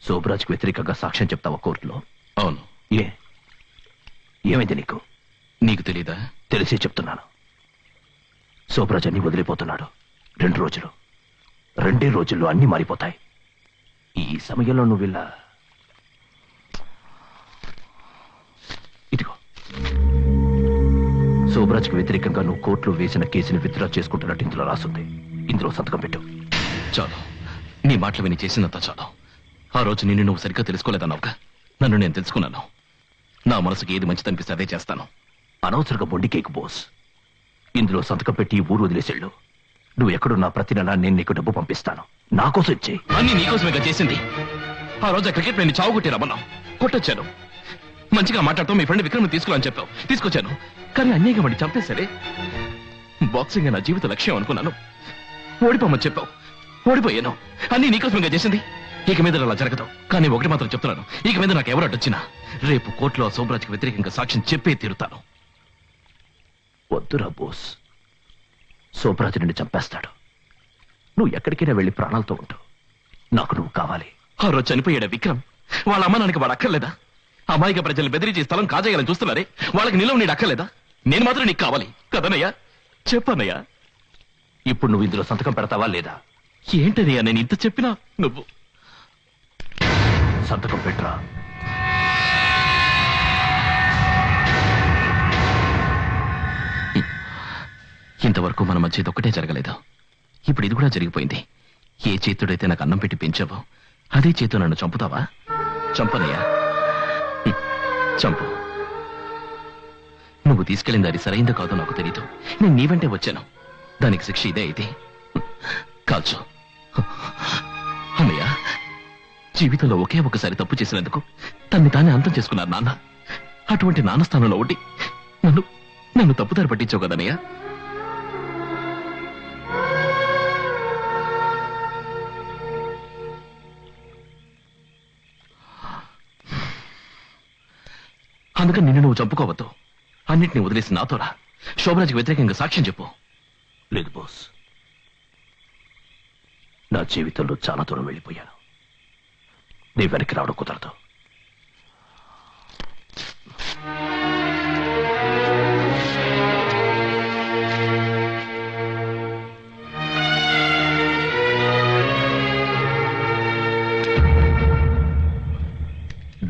శోభరాజ్కి వ్యతిరేకంగా సాక్ష్యం చెప్తావా కోర్టులో? అవును. ఏమైంది నీకు? నీకు తెలీదా? తెలిసే చెప్తున్నాను. శోభరాజ్ అన్ని వదిలిపోతున్నాడు. 2 రోజులు, 2 రోజుల్లో అన్ని మారిపోతాయి. ఈ సమయంలో నువ్వు ఇదిగో, శోభరాజ్కి వ్యతిరేకంగా నువ్వు కోర్టులో వేసిన కేసుని విత్డ్రా చేసుకుంటున్నట్టు ఇందులో రాసుంది. ఇందులో సంతకం పెట్టు. చాలు, నీ మాటలు విని చేసినంత చాలు. ఆ రోజు నిన్ను నువ్వు సరిగ్గా తెలుసుకోలేదన్నావుగా, నన్ను నేను తెలుసుకున్నాను. నా మనసుకి ఏది మంచిది అనిపిస్తే అదే చేస్తాను. అనవసరంగా బొండి కేక్ బోస్. ఇందులో సంతకం పెట్టి ఊరు వదిలేసేళ్ళు. నువ్వు ఎక్కడున్నా ప్రతి నెల నేను నీకు డబ్బు పంపిస్తాను. నా కోసం ఇచ్చేయి. అన్ని నీకోసమేగా చేసింది. ఆ రోజు క్రికెట్ ప్లేని చావు కొట్టి రమ్మన్నావు, కొట్టొచ్చాను. మంచిగా మాట్లాడుతూ మీ ఫ్రెండ్ విక్రమ్ తీసుకుని చెప్పావు, తీసుకొచ్చాను. కానీ అన్యాయంగా వాడిని చంపేసరే. బాక్సింగ్ నా జీవిత లక్ష్యం అనుకున్నాను. ఓడిపోమని చెప్పావు, ఓడిపోయాను. అన్ని నీకోసమేగా చేసింది. ఇక మీద అలా జరగదు. కానీ ఒకటి మాత్రం చెప్తున్నాను, ఇక మీద నాకు ఎవరు అడ్డొచ్చినా రేపు కోర్టులో శోభరాజ్కి వ్యతిరేకంగా సాక్ష్యం చెప్పే తీరుతాను. వద్దురా బోస్, శోభరాజ్ నిన్ను చంపేస్తాడు. నువ్వు ఎక్కడికైనా వెళ్ళి ప్రాణాలతో ఉంటావు. నాకు నువ్వు కావాలి. ఆ రోజు చనిపోయాడా విక్రమ్? వాళ్ళ అమ్మ నాన్నకి వాడు అక్కర్లేదా? అమాయక ప్రజల్ని బెదిరించి స్థలం కాజేయాలని చూస్తున్నారే, వాళ్ళకి నిలవ నీడు అక్కర్లేదా? నేను మాత్రం నీకు కావాలి కదనయ్యా? చెప్పన్నయ్యా. ఇప్పుడు నువ్వు ఇందులో సంతకం పెడతావా లేదా? ఏంటనయ్యా నేను ఇంత చెప్పినా నువ్వు సంతకం పెట్టరా. ఇంతవరకు మన మధ్య ఇదొక్కటే జరగలేదు. ఇప్పుడు ఇది కూడా జరిగిపోయింది. ఏ చేతుడైతే నాకు అన్నం పెట్టి పెంచావో అదే చేతు నన్ను చంపుతావా? చంపనయ్యా, చంపు. నువ్వు తీసుకెళ్ళింది అది సరైందో కాదో నాకు తెలీదు. నేను నీ వెంటే వచ్చాను. దానికి శిక్ష ఇదే అయితే కాల్చు. అన్నయ్య, జీవితంలో ఒకే ఒకసారి తప్పు చేసినందుకు తన్ని తానే అంతం చేసుకున్నారు నాన్న. అటువంటి నాన్న స్థానంలో ఉండి నన్ను తప్పుదారి పట్టించావు కదనయ్య. అందుకని నిన్ను నువ్వు చంపుకోవద్దు. అన్నిటిని వదిలేసి నాతోరా. శోభరాజ్కి వ్యతిరేకంగా సాక్ష్యం చెప్పు. లేదు బాస్, నా జీవితంలో చాలా దూరం వెళ్ళిపోయాను. నీ వెనక్కి రావడం కుదరదు.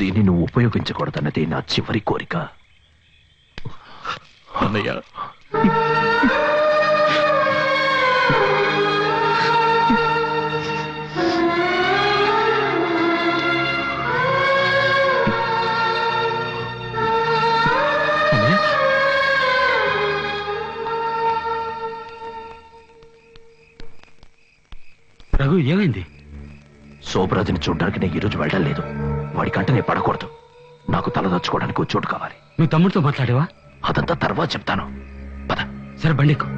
దీన్ని నువ్వు ఉపయోగించకూడదన్నది నా చివరి కోరిక. అన్నయ్య, రఘు, ఏమైంది? శోభరాజుని చూడ్డానికి నేను ఈరోజు వెళ్ళడం లేదు. వాడి కంట నేను పడకూడదు. నాకు తలదచ్చుకోవడానికి ఒక చోటు కావాలి. నువ్వు తమ్ముడితో మాట్లాడేవా? అదంతా తర్వాత చెప్తాను. పద. సరే, బండికు.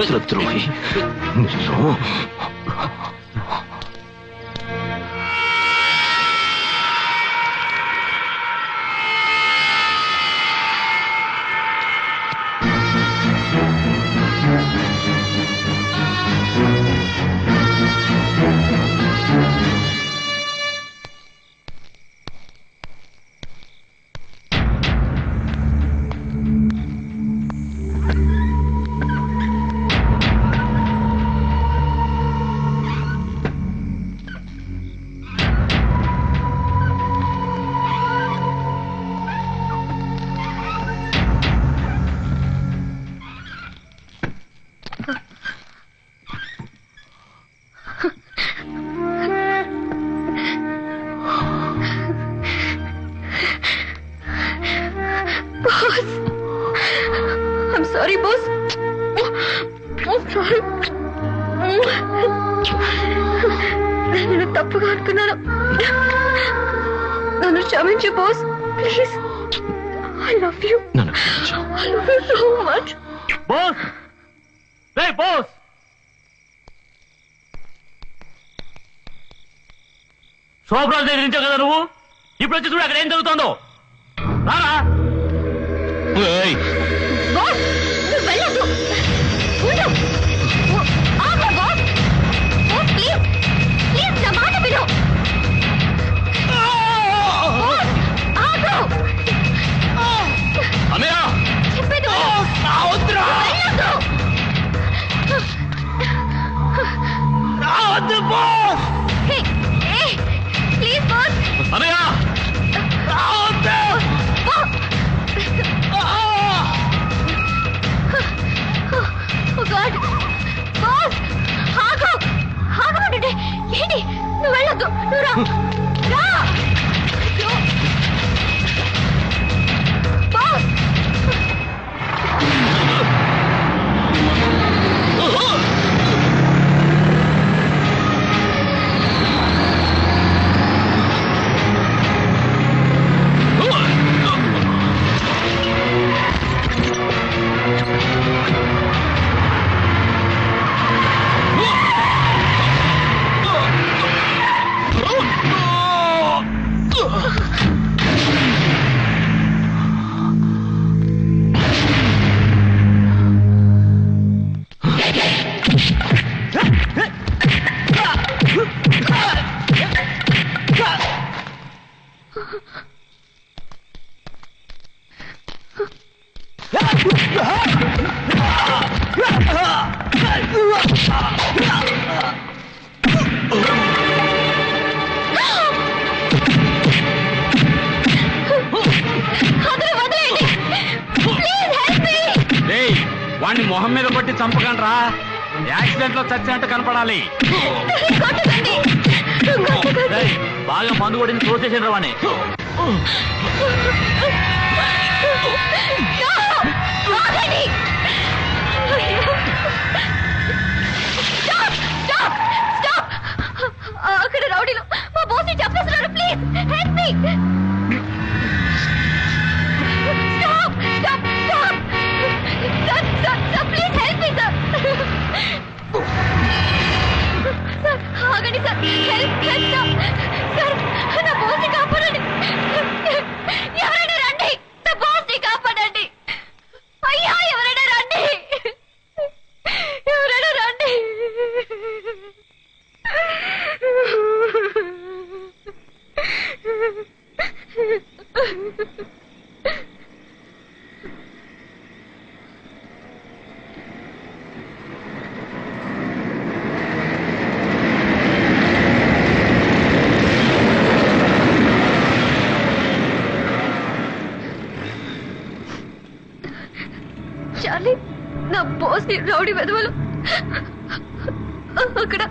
శత్రువుని బాస్. నేను తప్పుగా అనుకున్నాను. నన్ను క్షమించు boss, please. I love you. నన్ను క్షమించు. I love you so much. Boss, ray boss, Shobha Raju దగ్గర నుంచో కదా నువ్వు. ఇప్పుడు వచ్చి చూడు అక్కడ ఏం జరుగుతుందో. రారా. ఏయ్, బాస్, నువ్వు వెళ్ళొద్దు. ఉండు. ఆగు బాస్. బాస్, ప్లీజ్ ప్లీజ్ నా మాట విను. బాస్, ఆగు. అన్నయ్య, చెప్పేది విను. వెళ్ళొద్దు. హే, హే, ప్లీజ్ బాస్. అన్నయ్య, Oh God! బాస్, ఆగు. ఆగమంటుంటే ఏంటి? నువ్వు వెళ్ళొద్దు. నువ్వు రా. రా. అయ్యో. బాస్. వాడిని మొహం మీద కొట్టి చంపకండ్రా. యాక్సిడెంట్ లో చచ్చినట్టు కనపడాలి. బాగా మందు కొట్టింది తోసేసాడు వాడిని. అక్కడ రౌడీలు మా బాస్ ని చంపేస్తున్నారు. Please help me. Stop stop stop. Sir sir sir, please help me sir. Sir ఆగండి sir. Help help sir. Sir నా బాస్ ని కాపాడండి. ఎవరైనా రండి. నా బాస్ ని కాపాడండి. అయ్యా ఎవరైనా రండి. ఎవరైనా రండి. చార్లీ, నా బాస్ ని రౌడీ వెధవలు అక్కడ.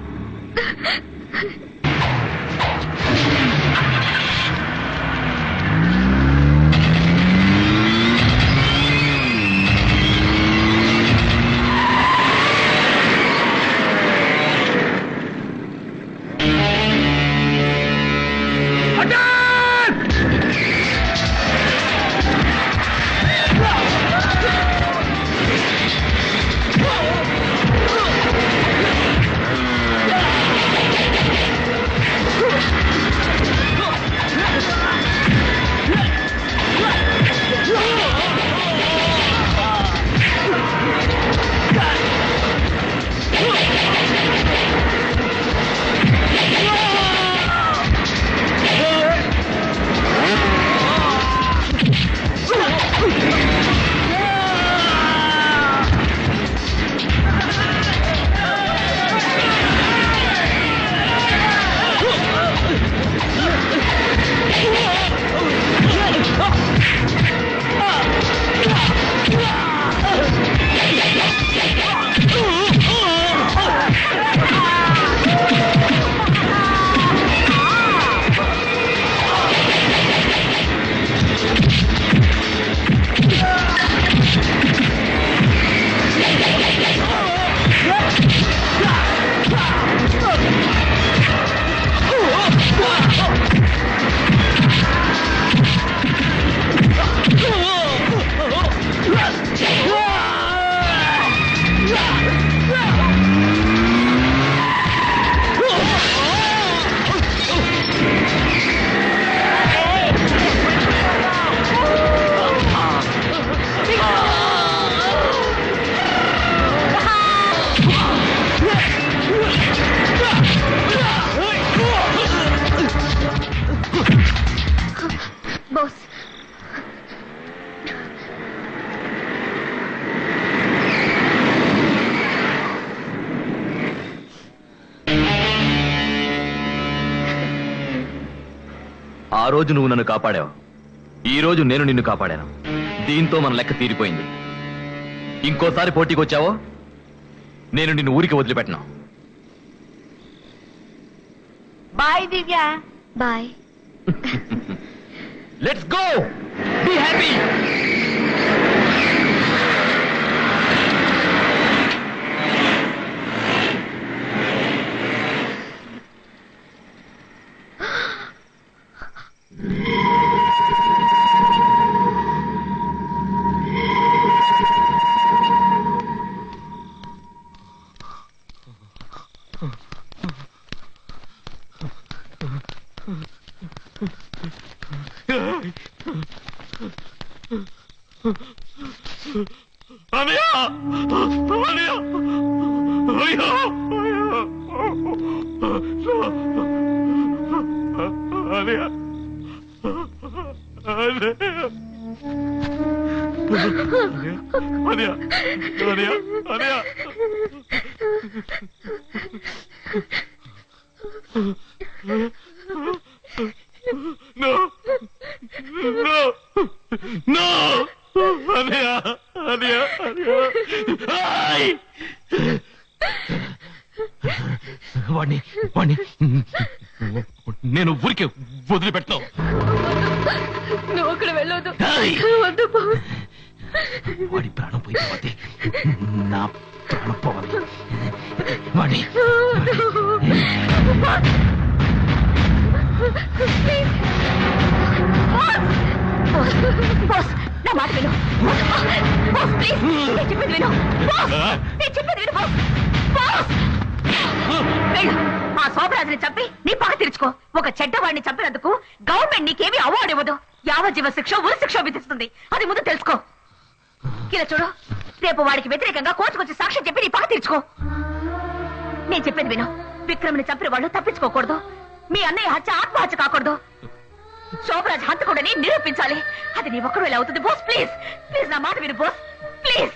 ఆ రోజు నువ్వు నన్ను కాపాడావు, ఈ రోజు నేను నిన్ను కాపాడాను. దీంతో మన లెక్క తీరిపోయింది. ఇంకోసారి పోటీకి వచ్చావో నేను నిన్ను ఊరికి వదిలిపెట్టను. Bye Divya. Bye. Let's go, be happy. వాణ్ణి వాణ్ణి నేను ఊరికే వదిలిపెట్టను. నువ్వు అక్కడ వెళ్ళొద్దు. వాడి ప్రాణం పోయిపోతే నా ప్రాణం పోవాలి. వాణ్ణి నా మాట విను. ప్లీజ్, నేను చెప్పేది విను. నేను చెప్పేది విను. ఆ శోభరాజుని చంపి నీ పగ తీర్చుకో. ఒక చెడ్డవాడిని చంపినందుకు గవర్నమెంట్ నీకేమీ అవార్డు ఇవ్వదు. యావజ్జీవ శిక్ష, ఉరి శిక్ష విధిస్తుంది. అది ముందు తెలుసుకో. ఇలా చూడు, రేపు వాడికి వ్యతిరేకంగా కోర్టుకొచ్చి సాక్ష్యం చెప్పి నీ పగ తీర్చుకో. నేను చెప్పేది విను. విక్రమ్ని చంపిన వాళ్ళు తప్పించుకోకూడదు. మీ అన్నయ్య హత్య ఆత్మహత్య కాకూడదు. శోభరాజ్ హంతకుడని నిరూపించాలి. అది నీ ఒక్కరు ఎలా అవుతుంది? బోస్ ప్లీజ్, ప్లీజ్ నా మాట విను బోస్, ప్లీజ్.